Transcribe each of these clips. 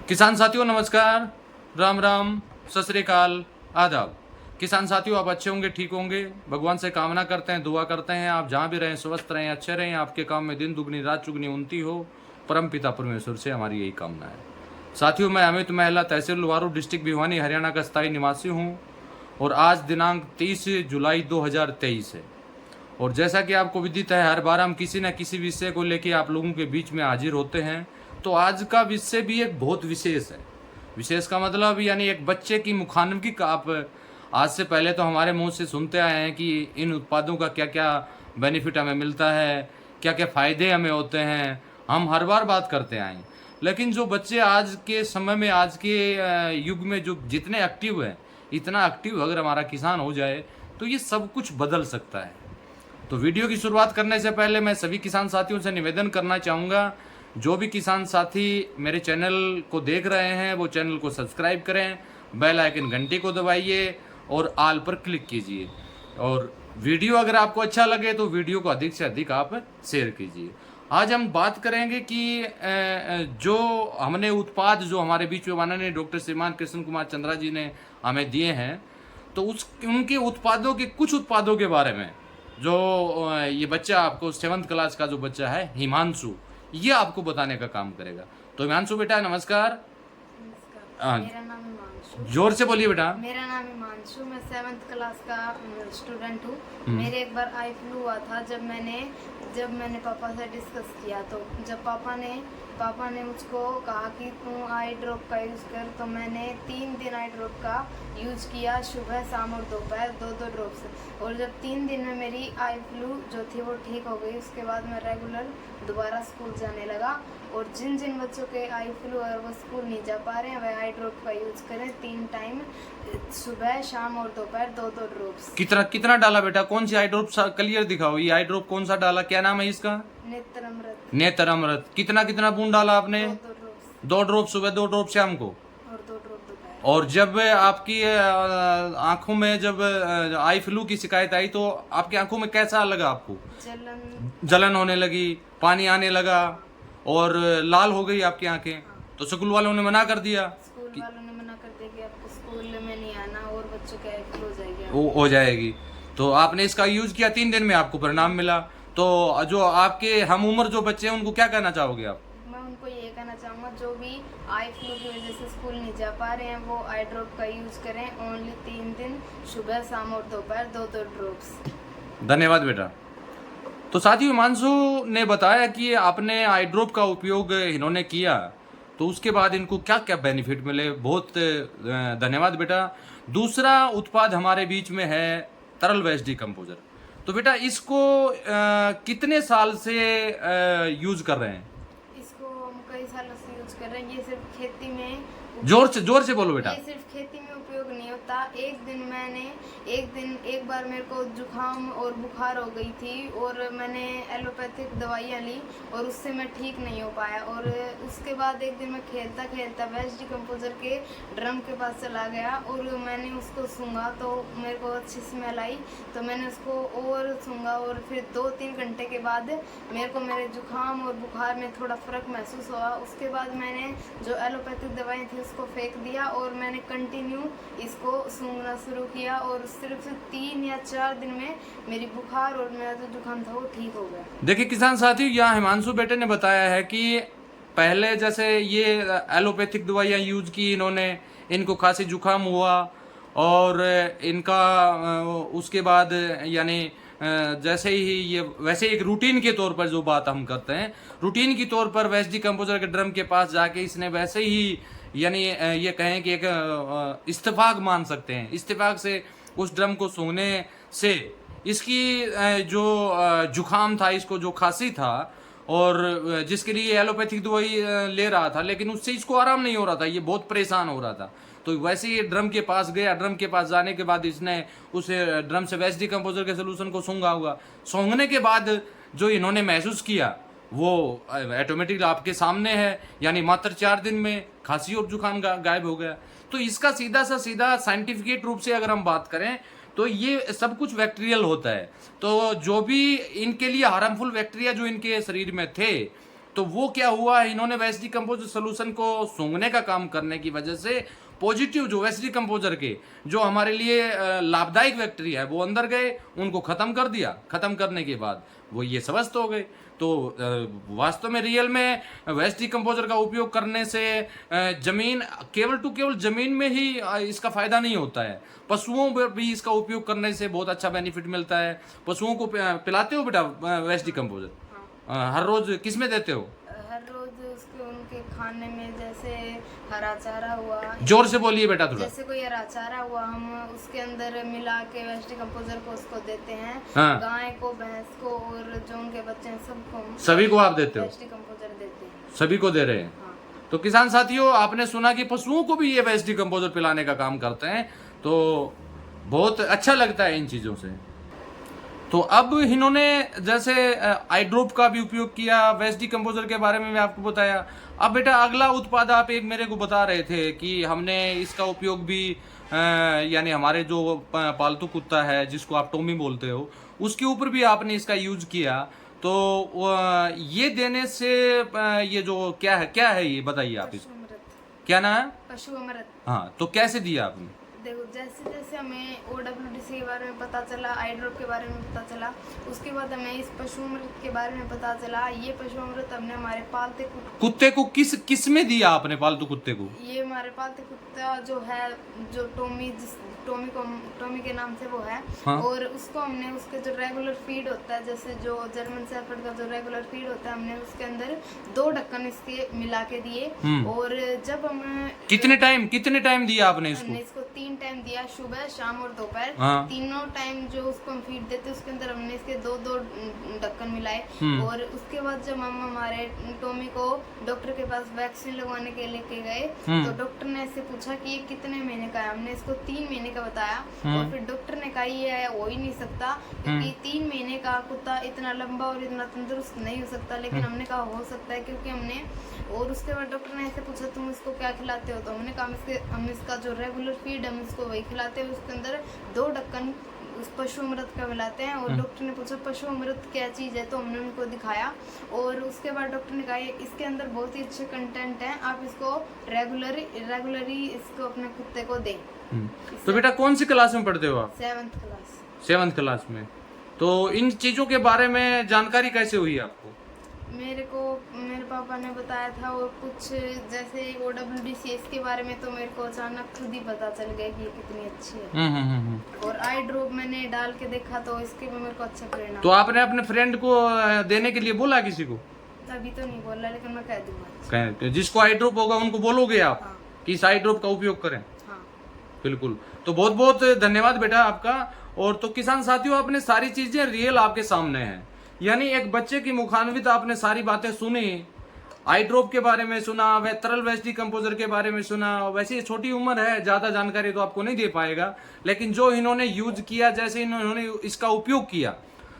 किसान साथियों नमस्कार, राम राम, सत श्री अकाल, आदाब। किसान साथियों आप अच्छे होंगे, ठीक होंगे। भगवान से कामना करते हैं, दुआ करते हैं आप जहाँ भी रहें स्वस्थ रहें, अच्छे रहें, आपके काम में दिन दुगनी रात चुगनी उन्नति हो। परम पिता परमेश्वर से हमारी यही कामना है। साथियों मैं अमित महला तहसील लुवारू डिस्ट्रिक्ट भिवानी हरियाणा का स्थायी निवासी हूँ और आज दिनांक 30 जुलाई 2023 है। और जैसा कि आपको विदित है, हर बार हम किसी न किसी विषय को लेकर आप लोगों के बीच में हाजिर होते हैं। तो आज का विषय भी एक बहुत विशेष है। विशेष का मतलब यानी एक बच्चे की मुखानगी का आप आज से पहले तो हमारे मुंह से सुनते आए हैं कि इन उत्पादों का क्या क्या बेनिफिट हमें मिलता है, क्या क्या फ़ायदे हमें होते हैं, हम हर बार बात करते आए हैं। लेकिन जो बच्चे आज के समय में, आज के युग में जो जितने एक्टिव हैं, इतना एक्टिव अगर हमारा किसान हो जाए तो ये सब कुछ बदल सकता है। तो वीडियो की शुरुआत करने से पहले मैं सभी किसान साथियों से निवेदन करना चाहूँगा, जो भी किसान साथी मेरे चैनल को देख रहे हैं वो चैनल को सब्सक्राइब करें, बेल आइकन घंटी को दबाइए और ऑल पर क्लिक कीजिए। और वीडियो अगर आपको अच्छा लगे तो वीडियो को अधिक से अधिक आप शेयर कीजिए। आज हम बात करेंगे कि जो हमने उत्पाद जो हमारे बीच में माननीय डॉक्टर श्रीमान कृष्ण कुमार चंद्रा जी ने हमें दिए हैं, तो उनके उत्पादों के कुछ उत्पादों के बारे में जो ये बच्चा आपको 7th क्लास का जो बच्चा है हिमांशु, ये आपको बताने का काम करेगा। तो हिमांशु बेटा नमस्कार। मेरा नाम हिमांशु। जोर से बोलिए बेटा। मेरा नाम हिमांशु, मैं 7th क्लास का स्टूडेंट हूँ। मेरे एक बार आई फ्लू हुआ था। जब मैंने पापा से डिस्कस किया तो जब पापा ने मुझको कहा कि तू आई ड्रॉप का यूज़ कर, तो मैंने 3 दिन आई ड्रॉप का यूज़ किया, सुबह शाम और दोपहर 2-2 ड्रॉप्स। और जब 3 दिन में मेरी आई फ्लू जो थी वो ठीक हो गई, उसके बाद मैं रेगुलर दोबारा स्कूल जाने लगा। और जिन जिन बच्चों के आई फ्लू और वो स्कूल नहीं जा पा रहे हैं वह आई ड्रॉप का यूज़ करें 3 टाइम, सुबह शाम और दोपहर 2-2 ड्रॉप्स। कितना डाला बेटा? कौन सी आई ड्रॉप? क्लियर दिखाओ, ये आई ड्रॉप कौन सा डाला, क्या नाम है इसका? नेत्र अमृत। नेत्र अमृत। कितना बूंद डाला आपने? 2-2 ड्रॉप्स 2 ड्रॉप सुबह, 2 ड्रॉप शाम को। और 2 ड्रॉप दोपहर। और जब आपकी आंखों में जब आई फ्लू की शिकायत आई तो आपकी आंखों में कैसा लगा आपको? जलन होने लगी, पानी आने लगा और लाल हो गई आपकी आंखें। तो स्कूल वालों ने मना कर दिया? स्कूल वालों ने मना कर दिया कि आपको स्कूल में नहीं आना और बच्चों का आई फ्लू हो जाएगी। वो हो जाएगी। तो आपने इसका यूज किया, 3 दिन में आपको परिणाम मिला। तो जो आपके हम उम्र जो बच्चे हैं उनको क्या कहना चाहोगे आप? मैं उनको ये कहना चाहूँगा जो भी आई फ्लू की वजह से स्कूल नहीं जा पा रहे हैं वो आई ड्रॉप का यूज़ करें। ओनली 3 दिन, सुबह शाम और दोपहर 2-2 ड्रॉप्स। धन्यवाद बेटा। तो साथियों हिमांशु ने बताया कि आपने आई ड्रॉप का उपयोग इन्होंने किया तो उसके बाद इनको क्या क्या बेनिफिट मिले। बहुत धन्यवाद बेटा। दूसरा उत्पाद हमारे बीच में है तरल वेस्ट डिकम्पोजर। तो बेटा इसको कितने साल से यूज कर रहे हैं? इसको हम कई सालों से यूज कर रहे हैं। ये सिर्फ खेती में जोर से बोलो बेटा। ये सिर्फ खेती में उपयोग नहीं होता। एक बार मेरे को जुकाम और बुखार हो गई थी और मैंने एलोपैथिक दवाइयाँ ली और उससे मैं ठीक नहीं हो पाया। और उसके बाद एक दिन मैं खेलता खेलता वेस्ट डिकम्पोजर के ड्रम के पास चला गया और मैंने उसको सूंघा तो मेरे को अच्छी स्मेल आई। तो मैंने उसको और सूंघा और फिर 2-3 घंटे के बाद मेरे जुकाम और बुखार में थोड़ा फ़र्क महसूस हुआ। उसके बाद मैंने जो एलोपैथिक दवाएँ थी उसको फेंक दिया और मैंने कंटिन्यू इसको सूंघना शुरू किया और सिर्फ 3 या 4 दिन में मेरी बुखार और मेरा जो जुकाम था वो ठीक हो गया। देखिए किसान साथियों, यहाँ हिमांशु बेटे ने बताया है कि पहले जैसे ये एलोपैथिक दवाइयाँ यूज की इन्होंने, इनको खांसी जुकाम हुआ और इनका उसके बाद यानी जैसे ही ये वैसे एक रूटीन के तौर पर जो बात हम करते हैं, रूटीन के तौर पर वेस्ट डिकम्पोजर के ड्रम के पास जाके इसने वैसे ही यानी ये कहें कि एक इत्तेफाक मान सकते हैं, इत्तेफाक से उस ड्रम को सूंघने से इसकी जो जुखाम था, इसको जो खांसी था और जिसके लिए एलोपैथिक दवाई ले रहा था लेकिन उससे इसको आराम नहीं हो रहा था, ये बहुत परेशान हो रहा था। तो वैसे ही ड्रम के पास गया। ड्रम के पास जाने के बाद इसने उस ड्रम से वेस्ट डिकम्पोजर के सोल्यूशन को सूंघा हुआ। सूंघने के बाद जो इन्होंने महसूस किया वो ऑटोमेटिक आपके सामने है, यानी मात्र 4 दिन में खांसी और जुकाम गायब हो गया। तो इसका सीधा साइंटिफिक रूप से अगर हम बात करें तो ये सब कुछ बैक्टीरियल होता है। तो जो भी इनके लिए हार्मफुल बैक्टीरिया जो इनके शरीर में थे तो वो क्या हुआ, इन्होंने वेस्ट डिकम्पोजर सोल्यूशन को सूंघने का काम करने की वजह से पॉजिटिव जो वेस्ट डिकम्पोजर के जो हमारे लिए लाभदायक बैक्टीरिया है वो अंदर गए, उनको खत्म कर दिया। खत्म करने के बाद वो ये स्वस्थ हो गए। तो वास्तव में रियल में वेस्ट डिकम्पोजर का उपयोग करने से जमीन केवल जमीन में ही इसका फायदा नहीं होता है, पशुओं पर भी इसका उपयोग करने से बहुत अच्छा बेनिफिट मिलता है। पशुओं को पिलाते हो बेटा वेस्ट डिकम्पोजर? हर रोज किस में देते हो? हर रोज उसके उनके खाने में, जैसे हरा चारा हुआ, जोर से बोलिए बेटा थोड़ा। जैसे कोई हरा चारा हुआ हम उसके अंदर मिला के वेस्ट डिकम्पोजर को उसको देते हैं। हाँ। गाय को, भैंस को और जो उनके बच्चे हैं सबको, सभी को आप देते हो? वेस्ट डिकम्पोजर देते हैं। सभी को दे रहे हैं। हाँ। तो किसान साथियों, आपने सुना कि पशुओं को भी ये वेस्ट डिकम्पोजर पिलाने का काम करते हैं, तो बहुत अच्छा लगता है इन चीजों से। तो अब इन्होंने जैसे आई ड्रॉप का भी उपयोग किया, वेस्ट डिकम्पोजर के बारे में भी आपको बताया। अब बेटा अगला उत्पाद आप एक मेरे को बता रहे थे कि हमने इसका उपयोग भी यानी हमारे जो पालतू कुत्ता है जिसको आप टॉमी बोलते हो उसके ऊपर भी आपने इसका यूज किया। तो ये देने से ये जो क्या है ये बताइए आप इसको। क्या नाम है? पशु अमृत। हाँ, तो कैसे दिया आपने? देखो, जैसे जैसे हमें OWDC के बारे में पता चला, आई ड्रॉप के बारे में पता चला, उसके बाद हमें इस पशु अमृत के बारे में पता चला। ये पशु अमृत हमने हमारे पालते कुत्ते को किस में दिया आपने? पालतू कुत्ते को? ये हमारे पालते कुत्ता जो है, जो टॉमी के नाम से वो है। हाँ? और उसको हमने उसके जो रेगुलर फीड होता है, जैसे जो जर्मन शेफर्ड का जो रेगुलर फीड होता है, हमने उसके अंदर 2 ढक्कन इसके मिला के दिए। और जब हम कितने टाइम दिया आपने इसको? हमने इसको 3 टाइम दिया, सुबह, शाम और दोपहर। हाँ। तीनों टाइम जो उसको हम फीड देते उसके अंदर हमने इसके 2 ढक्कन मिलाए। और उसके बाद जब हम हमारे टॉमी को डॉक्टर के पास वैक्सीन लगवाने के लेके गए तो डॉक्टर ने इससे पूछा कि ये कितने महीने का है। हमने इसको 3 महीने का बताया। और फिर डॉक्टर ने कहा ये हो ही नहीं सकता, क्योंकि 3 महीने का कुत्ता इतना लंबा और इतना तंदुरुस्त नहीं हो सकता। लेकिन हमने कहा हो सकता है, क्योंकि हमने, और उसके बाद डॉक्टर ने ऐसे पूछा तुम इसको क्या खिलाते हो, तो हमने कहा हम इसका जो रेगुलर फीड हम इसको वही खिलाते हैं। उसके अंदर 2 ढक्कन उस पशु अमृत का मिलाते हैं। और डॉक्टर ने पूछा पशु अमृत क्या चीज़ है, तो हमने उनको दिखाया। और उसके बाद डॉक्टर ने कहा इसके अंदर बहुत ही अच्छे कंटेंट हैं, आप इसको रेगुलरली इसको अपने कुत्ते को दें। तो बेटा कौन सी क्लास में पढ़ते हो आप? 7th क्लास में। तो इन चीज़ों के बारे में जानकारी कैसे हुई आपको? मेरे पापा ने बताया था। और कुछ जैसे OWDC इसके बारे में तो मेरे को अचानक खुद ही पता चल गया कि ये कितनी अच्छी है। और आई ड्रॉप मैंने डाल के देखा तो इसके में मेरे को अच्छा परिणाम। तो आपने अपने फ्रेंड को देने के लिए बोला किसी को? अभी तो नहीं बोला, लेकिन मैं कह दूंगा। जिसको आई ड्रॉप होगा उनको बोलोगे आप? हाँ। कि इस आई ड्रॉप का उपयोग करें? हाँ। बिल्कुल। तो बहुत बहुत धन्यवाद बेटा आपका। और तो किसान साथियों, आपने सारी चीजें रियल आपके सामने हैं, यानी एक बच्चे की मुखान्वित आपने सारी बातें सुनी, आई ड्रॉप के बारे में सुना, वह तरल वेस्ट डिकम्पोजर के बारे में सुना। वैसे छोटी उम्र है, ज्यादा जानकारी तो आपको नहीं दे पाएगा, लेकिन जो इन्होंने यूज किया, जैसे इन्होंने इसका उपयोग किया।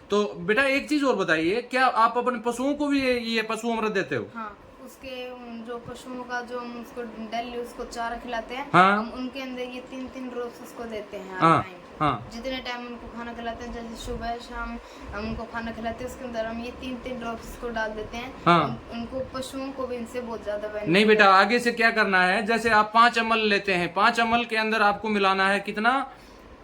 तो बेटा एक चीज और बताइए, क्या आप अपने पशुओं को भी ये पशु अमृत देते हो? हाँ, उसके जो पशुओं का जो हम उसको डेली उसको चारा खिलाते हैं। हाँ? हम उनके अंदर ये 3 ड्रॉप्स उसको देते हैं। हाँ? हाँ। जितने टाइम उनको खाना खिलाते हैं, जैसे सुबह शाम हम उनको खाना खिलाते हैं, उसके अंदर हम ये 3 ड्रॉप्स को डाल देते हैं। हाँ। उनको पशुओं को भी इनसे बहुत ज्यादा बेनिफिट। नहीं बेटा, आगे से क्या करना है, जैसे आप 5 ml लेते हैं, 5 ml के अंदर आपको मिलाना है कितना?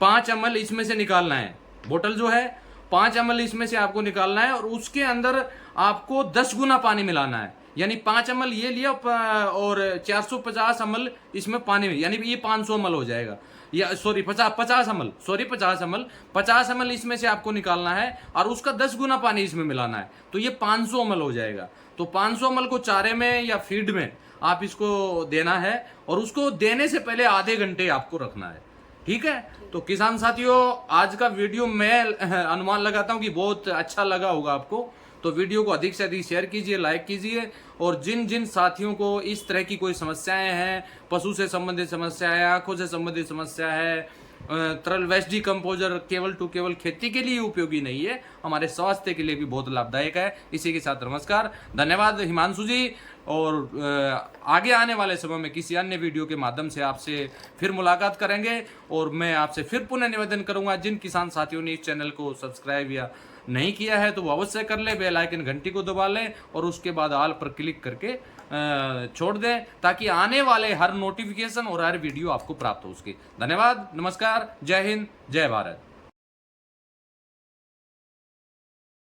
5 ml इसमें से निकालना है। बोतल जो है 5 ml इसमें से आपको निकालना है, और उसके अंदर आपको 10 गुना पानी मिलाना है। यानी 5 ml ये लिया और 450 ml इसमें पानी में, यानी ये 500 ml हो जाएगा। या सॉरी 50 ml इसमें से आपको निकालना है, और उसका 10 गुना पानी इसमें मिलाना है, तो ये 500 ml हो जाएगा। तो 500 ml को चारे में या फीड में आप इसको देना है, और उसको देने से पहले आधे घंटे आपको रखना है। ठीक है? तो किसान साथियों, आज का वीडियो मैं अनुमान लगाता हूँ कि बहुत अच्छा लगा होगा आपको। तो वीडियो को अधिक से अधिक शेयर कीजिए, लाइक कीजिए। और जिन जिन साथियों को इस तरह की कोई समस्याएं हैं, पशु से संबंधित समस्या है, आंखों से संबंधित समस्या है, तरल वेस्ट डिकम्पोजर केवल खेती के लिए उपयोगी नहीं है, हमारे स्वास्थ्य के लिए भी बहुत लाभदायक है। इसी के साथ नमस्कार, धन्यवाद हिमांशु जी। और आगे आने वाले समय में किसी अन्य वीडियो के माध्यम से आपसे फिर मुलाकात करेंगे। और मैं आपसे फिर पुनः निवेदन करूंगा, जिन किसान साथियों ने इस चैनल को सब्सक्राइब या नहीं किया है तो वो अवश्य कर ले, बेल आइकन घंटी को दबा लें और उसके बाद ऑल पर क्लिक करके छोड़ दें, ताकि आने वाले हर नोटिफिकेशन और हर वीडियो आपको प्राप्त हो उसकी। धन्यवाद, नमस्कार, जय हिंद, जय भारत।